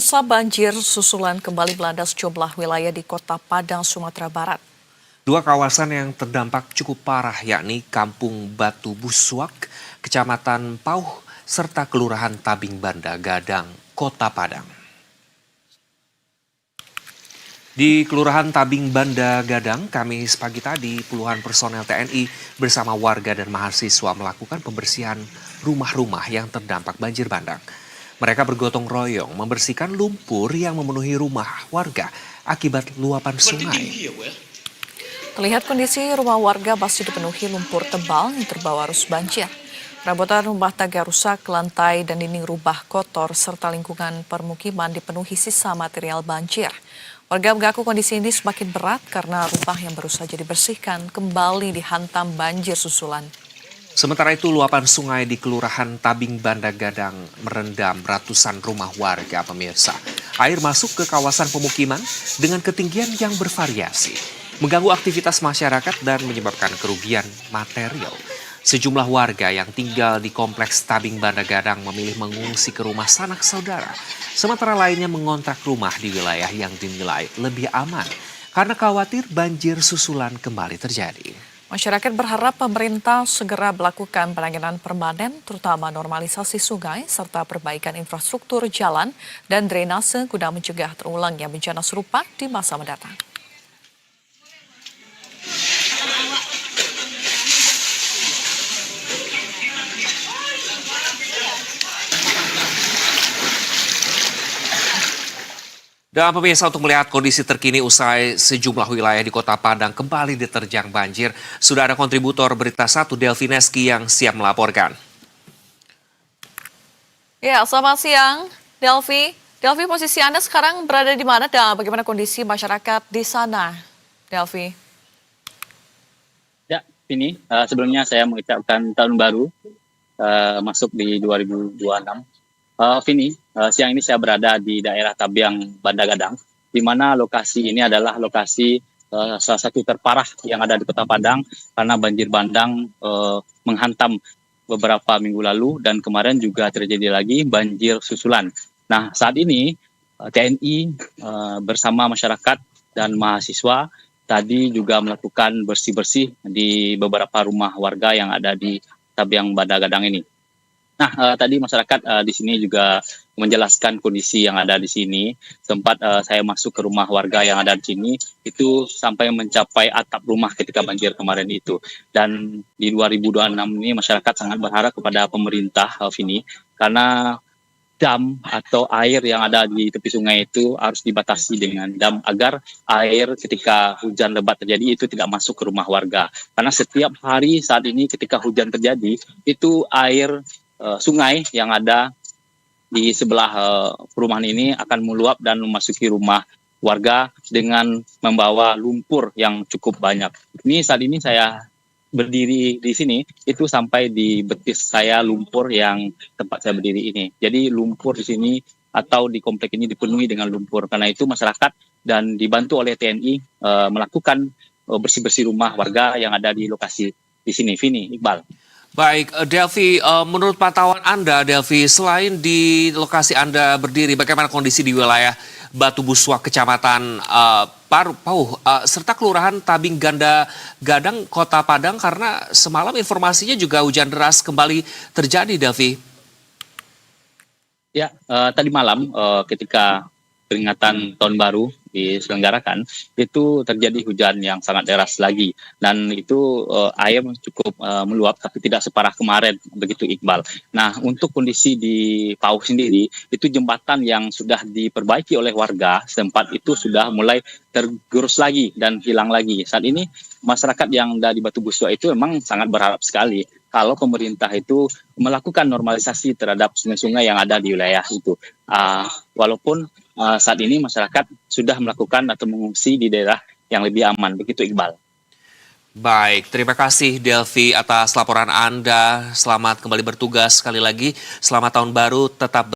Banjir susulan kembali melanda sejumlah wilayah di Kota Padang, Sumatera Barat. Dua kawasan yang terdampak cukup parah yakni Kampung Batu Buswak, Kecamatan Pauh, serta Kelurahan Tabing Banda Gadang, Kota Padang. Di Kelurahan Tabing Banda Gadang, Kamis pagi tadi puluhan personel TNI bersama warga dan mahasiswa melakukan pembersihan rumah-rumah yang terdampak banjir bandang. Mereka bergotong royong membersihkan lumpur yang memenuhi rumah warga akibat luapan sungai. Terlihat kondisi rumah warga masih dipenuhi lumpur tebal yang terbawa arus banjir. Perabotan rumah tangga rusak, lantai dan dinding rubah kotor, serta lingkungan permukiman dipenuhi sisa material banjir. Warga mengaku kondisi ini semakin berat karena rumah yang baru saja dibersihkan kembali dihantam banjir susulan. Sementara itu luapan sungai di Kelurahan Tabing Banda Gadang merendam ratusan rumah warga pemirsa. Air masuk ke kawasan pemukiman dengan ketinggian yang bervariasi, mengganggu aktivitas masyarakat dan menyebabkan kerugian material. Sejumlah warga yang tinggal di kompleks Tabing Banda Gadang memilih mengungsi ke rumah sanak saudara, sementara lainnya mengontrak rumah di wilayah yang dinilai lebih aman karena khawatir banjir susulan kembali terjadi. Masyarakat berharap pemerintah segera melakukan penanganan permanen, terutama normalisasi sungai, serta perbaikan infrastruktur jalan dan drainase guna mencegah terulangnya bencana serupa di masa mendatang. Dan pemirsa, untuk melihat kondisi terkini usai sejumlah wilayah di Kota Padang kembali diterjang banjir, sudah ada kontributor Berita 1 Delvi Neski yang siap melaporkan. Ya, selamat siang, Delvi. Delvi, posisi Anda sekarang berada di mana dan bagaimana kondisi masyarakat di sana, Delvi? Ya, ini sebelumnya saya mengucapkan tahun baru masuk di 2026. Vini, siang ini saya berada di daerah Tabiang Banda Gadang, di mana lokasi ini adalah lokasi salah satu terparah yang ada di Kota Padang karena banjir bandang menghantam beberapa minggu lalu dan kemarin juga terjadi lagi banjir susulan. Nah, saat ini TNI bersama masyarakat dan mahasiswa tadi juga melakukan bersih-bersih di beberapa rumah warga yang ada di Tabiang Banda Gadang ini. Nah, tadi masyarakat di sini juga menjelaskan kondisi yang ada di sini. Sempat saya masuk ke rumah warga yang ada di sini, itu sampai mencapai atap rumah ketika banjir kemarin itu. Dan di 2026 ini masyarakat sangat berharap kepada pemerintah, Vini, karena dam atau air yang ada di tepi sungai itu harus dibatasi dengan dam agar air ketika hujan lebat terjadi itu tidak masuk ke rumah warga. Karena setiap hari saat ini ketika hujan terjadi, itu air sungai yang ada di sebelah perumahan ini akan meluap dan memasuki rumah warga dengan membawa lumpur yang cukup banyak. Ini saat ini saya berdiri di sini itu sampai di betis saya lumpur yang tempat saya berdiri ini. Jadi lumpur di sini atau di komplek ini dipenuhi dengan lumpur. Karena itu masyarakat dan dibantu oleh TNI melakukan bersih-bersih rumah warga yang ada di lokasi di sini. Vini, Iqbal. Baik, Delvi, menurut pantauan Anda, Delvi, selain di lokasi Anda berdiri, bagaimana kondisi di wilayah Batu Buswak, Kecamatan Pauh, serta Kelurahan Tabing Ganda Gadang, Kota Padang, karena semalam informasinya juga hujan deras kembali terjadi, Delvi. Ya, tadi malam ketika peringatan tahun baru diselenggarakan, itu terjadi hujan yang sangat deras lagi. Dan itu air cukup meluap, tapi tidak separah kemarin, begitu Iqbal. Nah, untuk kondisi di Pauh sendiri, itu jembatan yang sudah diperbaiki oleh warga setempat itu sudah mulai tergerus lagi dan hilang lagi. Saat ini, masyarakat yang ada di Batu Buswak itu memang sangat berharap sekali kalau pemerintah itu melakukan normalisasi terhadap sungai-sungai yang ada di wilayah itu. Walaupun saat ini masyarakat sudah melakukan atau mengungsi di daerah yang lebih aman. Begitu Iqbal. Baik, terima kasih Delvi atas laporan Anda. Selamat kembali bertugas sekali lagi. Selamat tahun baru, tetap